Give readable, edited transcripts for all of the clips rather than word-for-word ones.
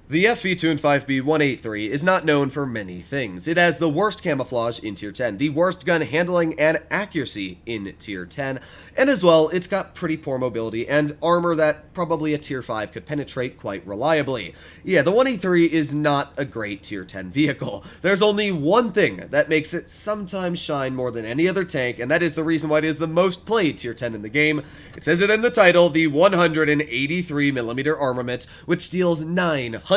The FV215B 183 is not known for many things. It has the worst camouflage in Tier 10, the worst gun handling and accuracy in Tier 10, and as well, it's got pretty poor mobility and armor that probably a Tier 5 could penetrate quite reliably. Yeah, the 183 is not a great Tier 10 vehicle. There's only one thing that makes it sometimes shine more than any other tank, and that is the reason why it is the most played Tier 10 in the game. It says it in the title, the 183mm armament, which deals 930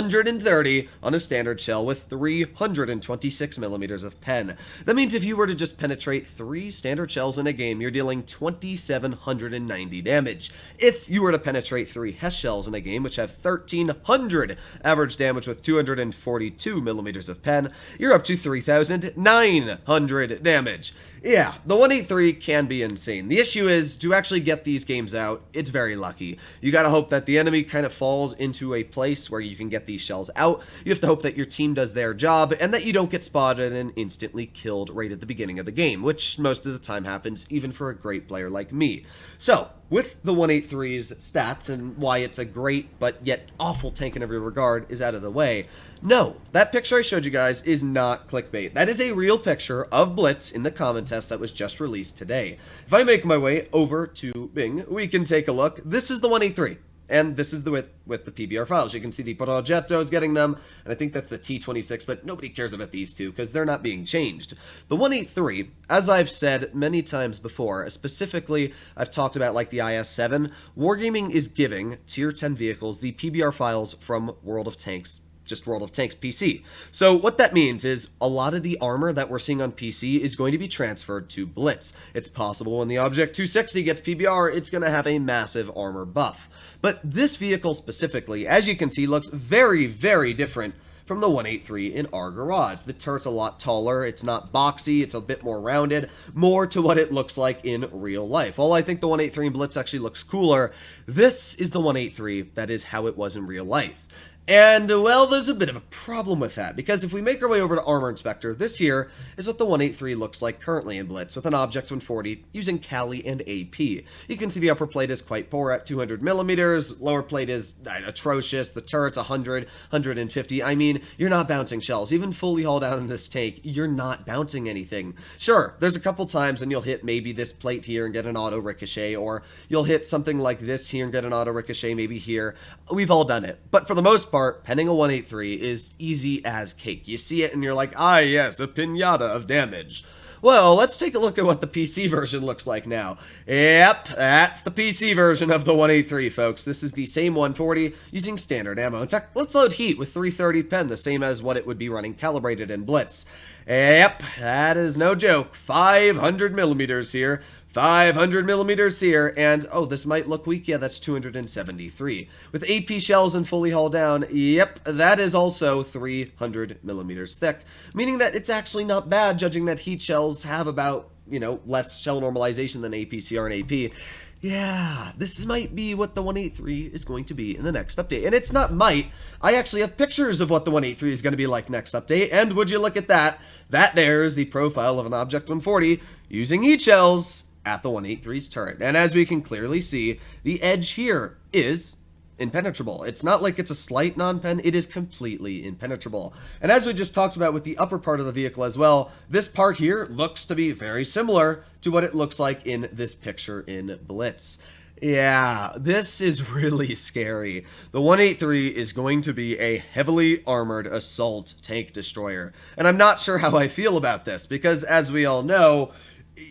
on a standard shell with 326mm of pen. That means if you were to just penetrate 3 standard shells in a game, you're dealing 2790 damage. If you were to penetrate 3 Hess shells in a game, which have 1300 average damage with 242mm of pen, you're up to 3900 damage. Yeah, the 183 can be insane. The issue is, to actually get these games out, it's very lucky. You gotta hope that the enemy kind of falls into a place where you can get these shells out. You have to hope that your team does their job, and that you don't get spotted and instantly killed right at the beginning of the game, which most of the time happens, even for a great player like me. So, with the 183's stats and why it's a great but yet awful tank in every regard is out of the way, no, that picture I showed you guys is not clickbait. That is a real picture of Blitz in the comment test that was just released today. If I make my way over to Bing, we can take a look. This is the 183. And this is the with the PBR files. You can see the Progetto is getting them, and I think that's the T26, but nobody cares about these two because they're not being changed. The 183, as I've said many times before, specifically I've talked about like the IS-7, Wargaming is giving Tier 10 vehicles the PBR files from World of Tanks, just World of Tanks PC. So what that means is a lot of the armor that we're seeing on PC is going to be transferred to Blitz. It's possible when the Object 260 gets PBR, it's going to have a massive armor buff. But this vehicle specifically, as you can see, looks very, very different from the 183 in our garage. The turret's a lot taller, it's not boxy, it's a bit more rounded, more to what it looks like in real life. While I think the 183 in Blitz actually looks cooler, this is the 183 that is how it was in real life. And, well, there's a bit of a problem with that, because if we make our way over to Armor Inspector, this here is what the 183 looks like currently in Blitz, with an Object 140 using Cali and AP. You can see the upper plate is quite poor at 200mm, lower plate is atrocious, the turret's 100, 150, I mean, you're not bouncing shells. Even fully hauled out in this tank, you're not bouncing anything. Sure, there's a couple times when you'll hit maybe this plate here and get an auto ricochet, or you'll hit something like this here and get an auto ricochet maybe here. We've all done it. But for the most part, penning a 183 is easy as cake. You see it and you're like, ah yes, a pinata of damage. Well, let's take a look at what the PC version looks like now. Yep, that's the PC version of the 183, folks. This is the same 140 using standard ammo. In fact, let's load heat with 330 pen, the same as what it would be running calibrated in Blitz. Yep, that is no joke. 500mm here. 500mm here, and oh, this might look weak. Yeah, that's 273. With AP shells and fully hauled down, yep, that is also 300mm thick, meaning that it's actually not bad, judging that heat shells have about, you know, less shell normalization than APCR and AP. Yeah, this might be what the 183 is going to be in the next update. And it's not might. I actually have pictures of what the 183 is going to be like next update. And would you look at that? That there is the profile of an Object 140 using heat shells at the 183's turret. And as we can clearly see, the edge here is impenetrable. It's not like it's a slight non-pen, it is completely impenetrable. And as we just talked about with the upper part of the vehicle as well, this part here looks to be very similar to what it looks like in this picture in Blitz. Yeah, this is really scary. The 183 is going to be a heavily armored assault tank destroyer. And I'm not sure how I feel about this, because as we all know,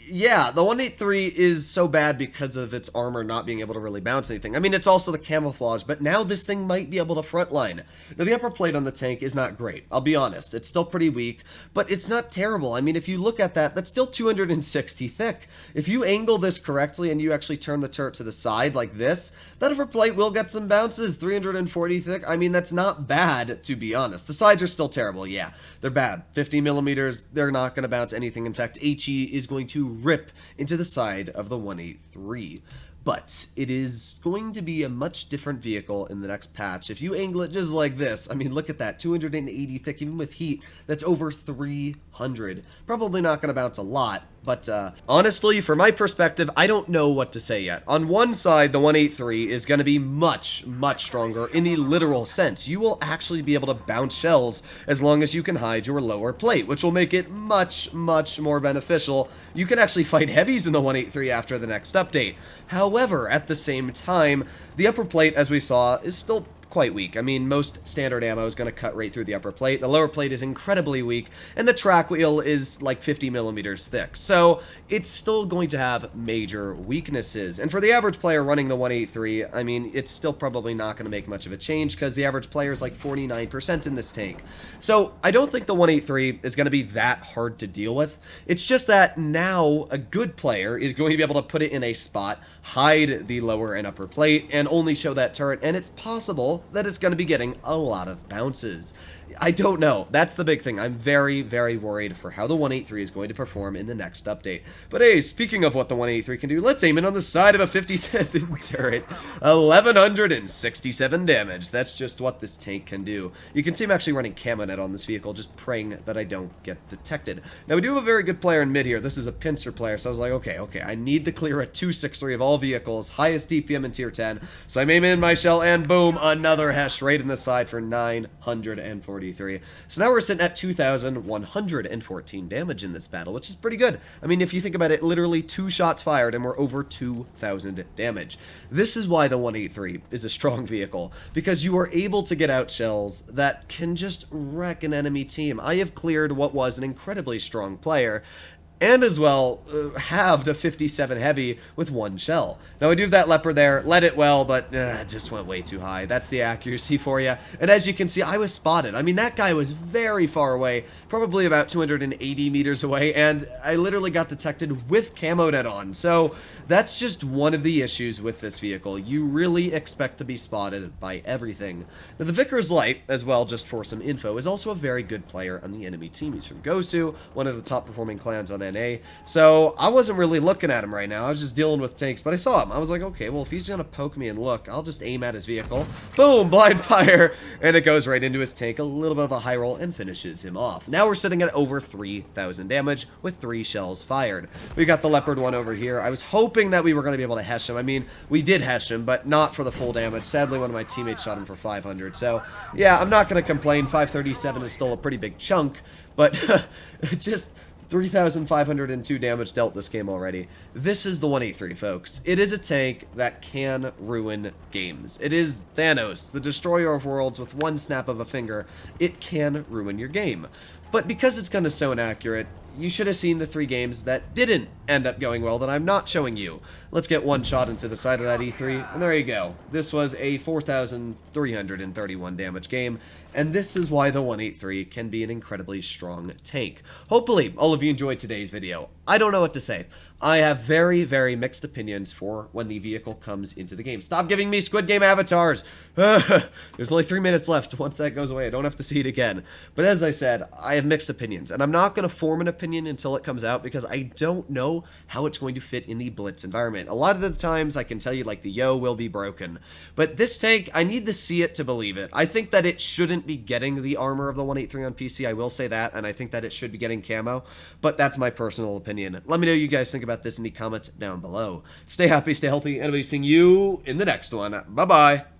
yeah, the 183 is so bad because of its armor not being able to really bounce anything. I mean, it's also the camouflage, but now this thing might be able to frontline. Now, the upper plate on the tank is not great, I'll be honest. It's still pretty weak, but it's not terrible. I mean, if you look at that, that's still 260 thick. If you angle this correctly and you actually turn the turret to the side like this, that upper plate will get some bounces, 340 thick. I mean, that's not bad, to be honest. The sides are still terrible, yeah. They're bad. 50mm, they're not going to bounce anything. In fact, HE is going to rip into the side of the 183. But it is going to be a much different vehicle in the next patch. If you angle it just like this, I mean, look at that, 280 thick, even with heat, that's over 300. Probably not going to bounce a lot, But honestly, from my perspective, I don't know what to say yet. On one side, the 183 is going to be much, much stronger in the literal sense. You will actually be able to bounce shells as long as you can hide your lower plate, which will make it much, much more beneficial. You can actually fight heavies in the 183 after the next update. However, at the same time, the upper plate, as we saw, is still quite weak. I mean, most standard ammo is going to cut right through the upper plate. The lower plate is incredibly weak, and the track wheel is like 50 millimeters thick. So it's still going to have major weaknesses. And for the average player running the 183, I mean, it's still probably not going to make much of a change because the average player is like 49% in this tank. So I don't think the 183 is going to be that hard to deal with. It's just that now a good player is going to be able to put it in a spot, hide the lower and upper plate, and only show that turret, and it's possible that it's going to be getting a lot of bounces. I don't know. That's the big thing. I'm very, very worried for how the 183 is going to perform in the next update. But hey, speaking of what the 183 can do, let's aim it on the side of a 57 turret. 1167 damage. That's just what this tank can do. You can see I'm actually running camo net on this vehicle, just praying that I don't get detected. Now, we do have a very good player in mid here. This is a pincer player, so I was like, okay, I need to clear a 263 of all vehicles, highest DPM in tier 10. So I'm aiming in my shell, and boom, another hesh right in the side for 943. So now we're sitting at 2,114 damage in this battle, which is pretty good. I mean, if you think about it, literally 2 shots fired and we're over 2,000 damage. This is why the 183 is a strong vehicle, because you are able to get out shells that can just wreck an enemy team. I have cleared what was an incredibly strong player, and as well, halved a 57 heavy with 1 shell. Now, I do have that leopard there, led it well, but it just went way too high. That's the accuracy for you. And as you can see, I was spotted. I mean, that guy was very far away, probably about 280 meters away, and I literally got detected with camo net on. So that's just one of the issues with this vehicle. You really expect to be spotted by everything. Now, the Vickers Light, as well, just for some info, is also a very good player on the enemy team. He's from Gosu, one of the top performing clans on NA. So I wasn't really looking at him right now. I was just dealing with tanks, but I saw him. I was like, okay, well, if he's going to poke me and look, I'll just aim at his vehicle. Boom, blind fire, and it goes right into his tank. A little bit of a high roll and finishes him off. Now we're sitting at over 3,000 damage with 3 shells fired. We got the leopard one over here. I was hoping that we were going to be able to hesh him. I mean, we did hesh him, but not for the full damage. Sadly, one of my teammates shot him for 500. So, yeah, I'm not going to complain. 537 is still a pretty big chunk, but just 3,502 damage dealt this game already. This is the 183, folks. It is a tank that can ruin games. It is Thanos, the destroyer of worlds. With one snap of a finger, it can ruin your game. But because it's kind of so inaccurate, you should have seen the 3 games that didn't end up going well that I'm not showing you. Let's get one shot into the side of that E3, and there you go. This was a 4,331 damage game, and this is why the 183 can be an incredibly strong tank. Hopefully, all of you enjoyed today's video. I don't know what to say. I have very, very mixed opinions for when the vehicle comes into the game. Stop giving me Squid Game avatars! There's only 3 minutes left. Once that goes away, I don't have to see it again. But as I said, I have mixed opinions, and I'm not going to form an opinion until it comes out because I don't know how it's going to fit in the Blitz environment. A lot of the times, I can tell you, like, the Yo will be broken. But this tank, I need to see it to believe it. I think that it shouldn't be getting the armor of the 183 on PC. I will say that, and I think that it should be getting camo. But that's my personal opinion. Let me know what you guys think about this in the comments down below. Stay happy, stay healthy, and I'll be seeing you in the next one. Bye-bye.